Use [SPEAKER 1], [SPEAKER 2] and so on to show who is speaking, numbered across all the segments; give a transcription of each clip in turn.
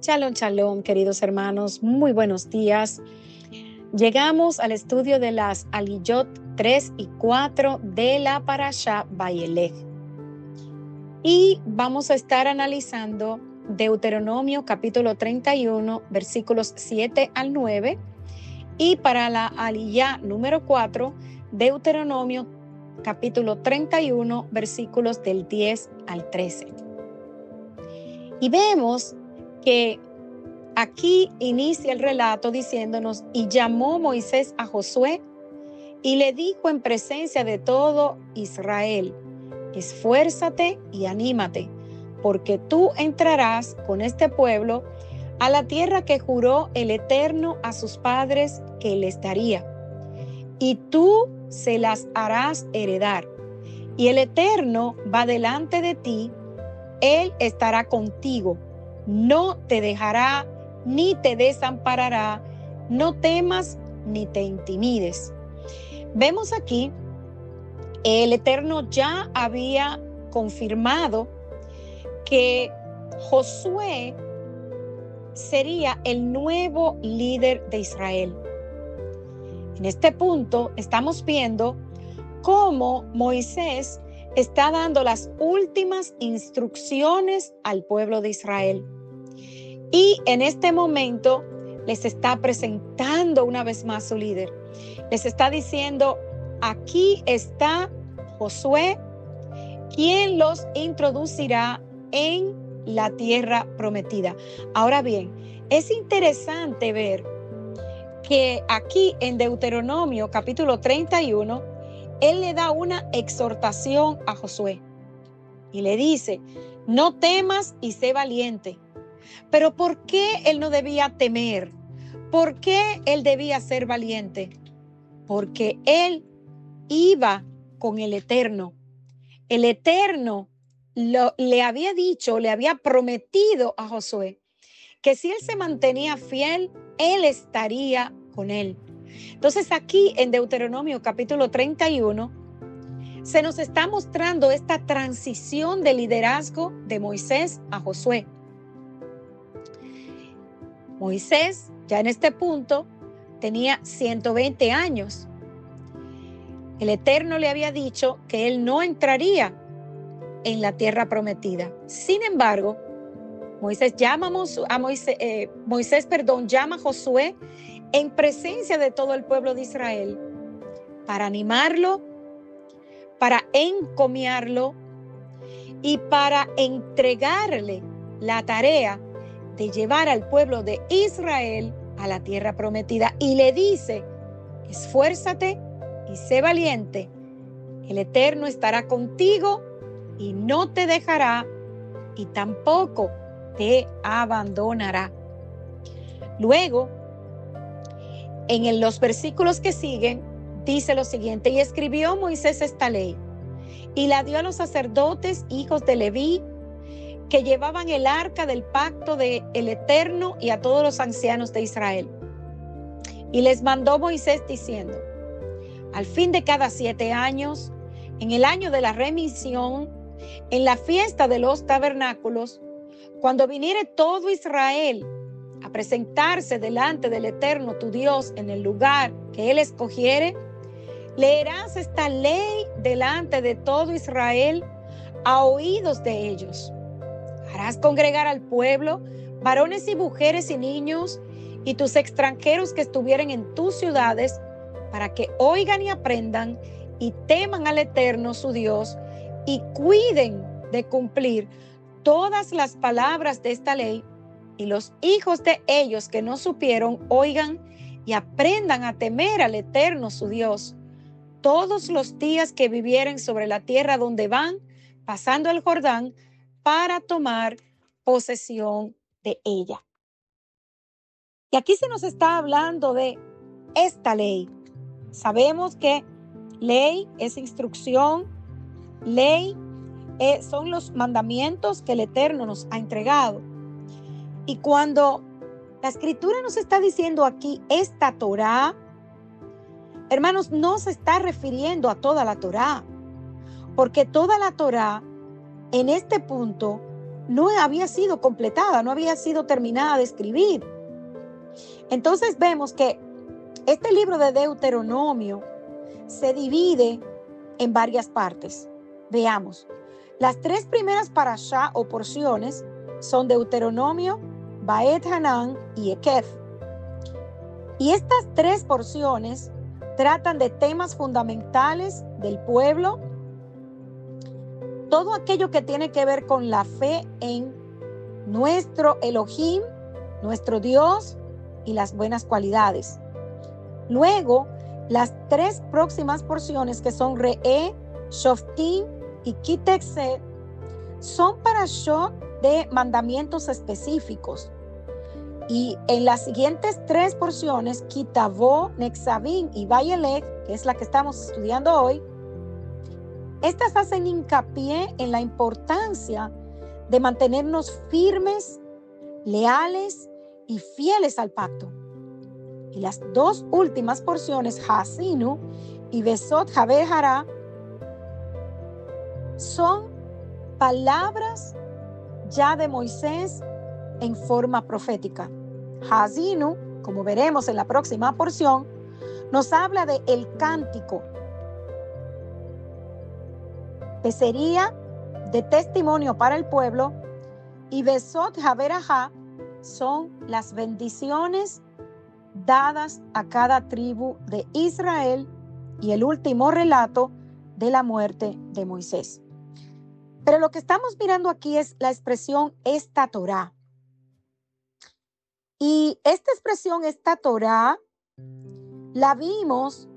[SPEAKER 1] Shalom, shalom, queridos hermanos, muy buenos días. Llegamos al estudio de las Aliyot 3 y 4 de la Parashá Vayelech. Y vamos a estar analizando Deuteronomio capítulo 31, versículos 7 al 9. Y para la Aliyá número 4, Deuteronomio capítulo 31, versículos del 10 al 13. Y vemos que aquí inicia el relato diciéndonos: y llamó Moisés a Josué y le dijo en presencia de todo Israel: esfuérzate y anímate, porque tú entrarás con este pueblo a la tierra que juró el Eterno a sus padres que les daría, y tú se las harás heredar. Y el Eterno va delante de ti, Él estará contigo, no te dejará ni te desamparará, no temas ni te intimides. Vemos aquí, el Eterno ya había confirmado que Josué sería el nuevo líder de Israel. En este punto estamos viendo cómo Moisés está dando las últimas instrucciones al pueblo de Israel. Y en este momento les está presentando una vez más su líder. Les está diciendo: aquí está Josué, quien los introducirá en la tierra prometida. Ahora bien, es interesante ver que aquí en Deuteronomio capítulo 31, él le da una exhortación a Josué y le dice: no temas y sé valiente. Pero ¿por qué él no debía temer? ¿Por qué él debía ser valiente? Porque él iba con el Eterno. El Eterno le había dicho, le había prometido a Josué que si él se mantenía fiel, él estaría con él. Entonces aquí en Deuteronomio capítulo 31 se nos está mostrando esta transición de liderazgo de Moisés a Josué. Moisés, ya en este punto, tenía 120 años. El Eterno le había dicho que él no entraría en la tierra prometida. Sin embargo, Moisés llama a Josué en presencia de todo el pueblo de Israel para animarlo, para encomiarlo y para entregarle la tarea de llevar al pueblo de Israel a la tierra prometida. Y le dice: esfuérzate y sé valiente. El Eterno estará contigo y no te dejará y tampoco te abandonará. Luego, en los versículos que siguen, dice lo siguiente: y escribió Moisés esta ley y la dio a los sacerdotes, hijos de Leví, que llevaban el arca del pacto del Eterno, y a todos los ancianos de Israel. Y les mandó Moisés diciendo: al fin de cada 7 años, en el año de la remisión, en la fiesta de los tabernáculos, cuando viniere todo Israel a presentarse delante del Eterno tu Dios en el lugar que él escogiere, leerás esta ley delante de todo Israel a oídos de ellos. Harás congregar al pueblo, varones y mujeres y niños, y tus extranjeros que estuvieren en tus ciudades, para que oigan y aprendan y teman al Eterno su Dios, y cuiden de cumplir todas las palabras de esta ley, y los hijos de ellos que no supieron oigan y aprendan a temer al Eterno su Dios todos los días que vivieren sobre la tierra donde van pasando el Jordán para tomar posesión de ella. Y aquí se nos está hablando de esta ley. Sabemos que ley es instrucción, ley son los mandamientos que el Eterno nos ha entregado. Y cuando la Escritura nos está diciendo aquí esta Torá, hermanos, no se está refiriendo a toda la Torá, porque toda la Torá en este punto no había sido completada, no había sido terminada de escribir. Entonces vemos que este libro de Deuteronomio se divide en varias partes. Veamos, las 3 primeras parashá o porciones son Deuteronomio, Baet Hanan y Ekef. Y estas 3 porciones tratan de temas fundamentales del pueblo, todo aquello que tiene que ver con la fe en nuestro Elohim, nuestro Dios y las buenas cualidades. Luego, las 3 próximas porciones que son Re'eh, Shoftim y Kitexet son parashot de mandamientos específicos. Y en las siguientes 3 porciones, Kitavó, Nexavim y Vayelech, que es la que estamos estudiando hoy, estas hacen hincapié en la importancia de mantenernos firmes, leales y fieles al pacto. Y las 2 últimas porciones, Hasinu y Besot Haber Hará, son palabras ya de Moisés en forma profética. Hasinu, como veremos en la próxima porción, nos habla de el cántico, que sería de testimonio para el pueblo, y Besot Haber Hará son las bendiciones dadas a cada tribu de Israel y el último relato de la muerte de Moisés. Pero lo que estamos mirando aquí es la expresión esta Torá. Y esta expresión esta Torá la vimos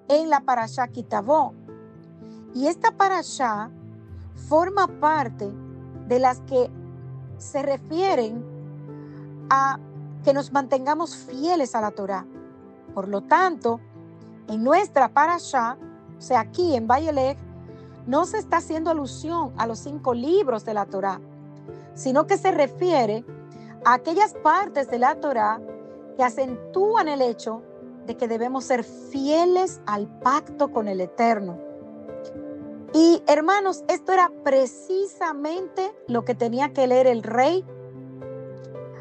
[SPEAKER 1] en la parashá Kitavó. Y esta parashá forma parte de las que se refieren a que nos mantengamos fieles a la Torá. Por lo tanto, en nuestra parashá, o sea, aquí en Vayelech, no se está haciendo alusión a los 5 libros de la Torá, sino que se refiere a aquellas partes de la Torá que acentúan el hecho de que debemos ser fieles al pacto con el Eterno. Y hermanos, esto era precisamente lo que tenía que leer el rey.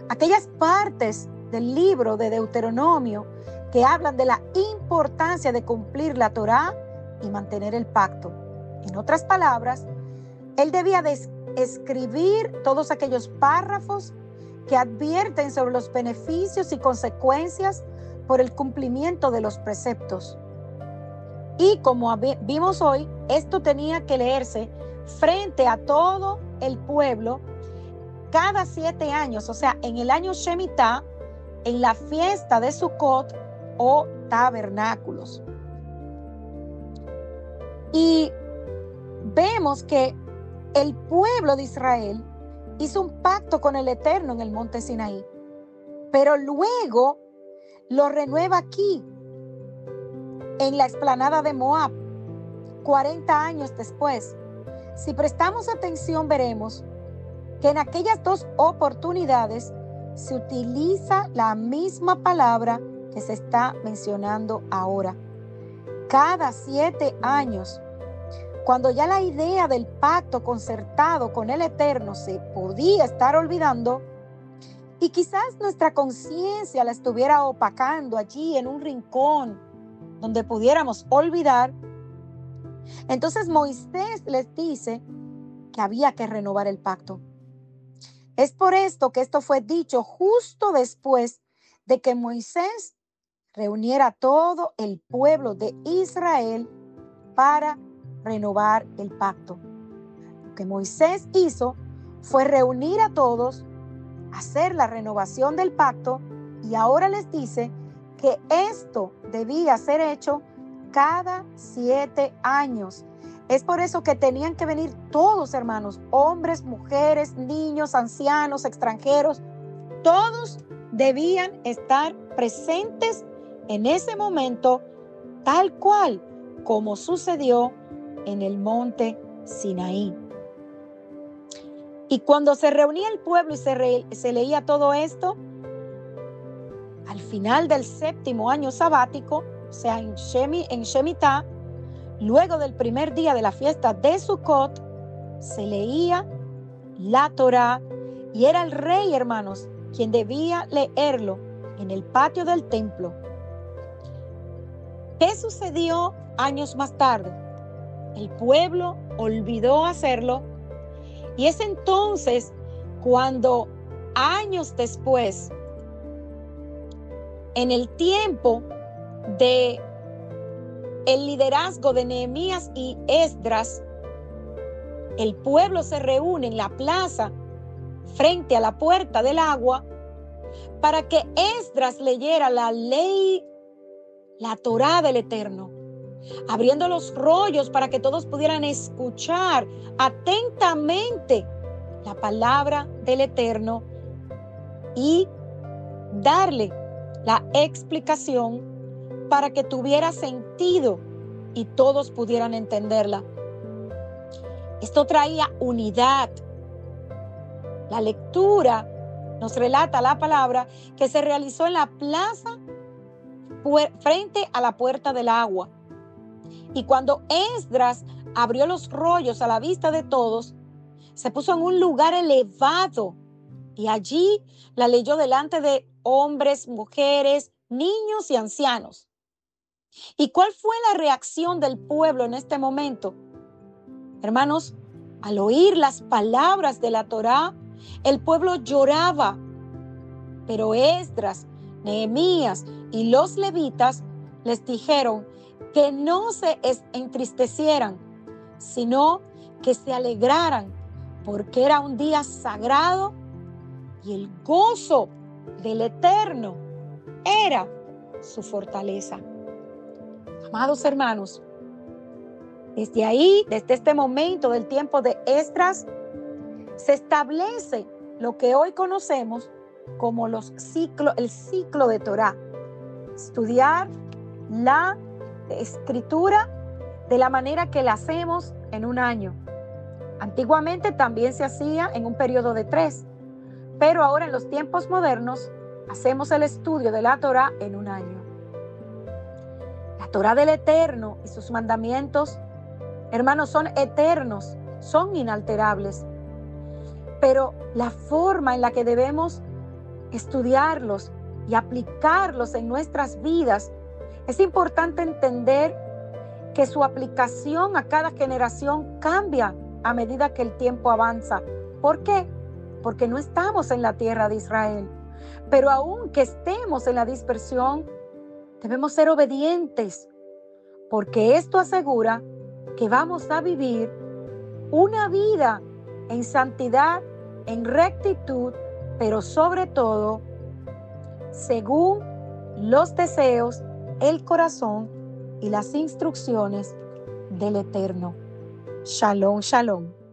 [SPEAKER 1] Aquellas partes del libro de Deuteronomio que hablan de la importancia de cumplir la Torá y mantener el pacto. En otras palabras, él debía de escribir todos aquellos párrafos que advierten sobre los beneficios y consecuencias por el cumplimiento de los preceptos. Y como vimos hoy, esto tenía que leerse frente a todo el pueblo cada 7 años, o sea, en el año Shemitah, en la fiesta de Sukkot o tabernáculos. Y vemos que el pueblo de Israel hizo un pacto con el Eterno en el monte Sinaí, pero luego lo renueva aquí, en la explanada de Moab, 40 años después. Si prestamos atención, veremos que en aquellas 2 oportunidades se utiliza la misma palabra que se está mencionando ahora. Cada 7 años, cuando ya la idea del pacto concertado con el Eterno se podía estar olvidando, y quizás nuestra conciencia la estuviera opacando allí en un rincón donde pudiéramos olvidar, entonces Moisés les dice que había que renovar el pacto. Es por esto que esto fue dicho justo después de que Moisés reuniera todo el pueblo de Israel para renovar el pacto. Lo que Moisés hizo fue reunir a todos, hacer la renovación del pacto, y ahora les dice que esto debía ser hecho cada 7 años. Es por eso que tenían que venir todos, hermanos, hombres, mujeres, niños, ancianos, extranjeros, todos debían estar presentes en ese momento, tal cual como sucedió en el monte Sinaí. Y cuando se reunía el pueblo y se leía todo esto, al final del 7º año sabático, o sea, en Shemitah, luego del primer día de la fiesta de Sukkot, se leía la Torá, y era el rey, hermanos, quien debía leerlo en el patio del templo. ¿Qué sucedió años más tarde? El pueblo olvidó hacerlo, y es entonces cuando años después, en el tiempo de el liderazgo de Nehemías y Esdras, el pueblo se reúne en la plaza frente a la puerta del agua para que Esdras leyera la ley, la Torá del Eterno, abriendo los rollos para que todos pudieran escuchar atentamente la palabra del Eterno y darle la explicación para que tuviera sentido y todos pudieran entenderla. Esto traía unidad. La lectura nos relata la palabra que se realizó en la plaza frente a la puerta del agua. Y cuando Esdras abrió los rollos a la vista de todos, se puso en un lugar elevado y allí la leyó delante de hombres, mujeres, niños y ancianos. ¿Y cuál fue la reacción del pueblo en este momento? Hermanos, al oír las palabras de la Torá, el pueblo lloraba. Pero Esdras, Nehemías y los levitas les dijeron que no se entristecieran, sino que se alegraran, porque era un día sagrado y el gozo del Eterno era su fortaleza. Amados hermanos, desde ahí, desde este momento del tiempo de Esdras, se establece lo que hoy conocemos como el ciclo de Torá. Estudiar la escritura de la manera que la hacemos en un año. Antiguamente también se hacía en un periodo de 3, pero ahora en los tiempos modernos hacemos el estudio de la Torá en un año. La Torá del Eterno y sus mandamientos, hermanos, son eternos, son inalterables. Pero la forma en la que debemos estudiarlos y aplicarlos en nuestras vidas, es importante entender que su aplicación a cada generación cambia a medida que el tiempo avanza. ¿Por qué? Porque no estamos en la tierra de Israel. Pero aunque estemos en la dispersión, debemos ser obedientes, porque esto asegura que vamos a vivir una vida en santidad, en rectitud, pero sobre todo, según los deseos, el corazón y las instrucciones del Eterno. Shalom, shalom.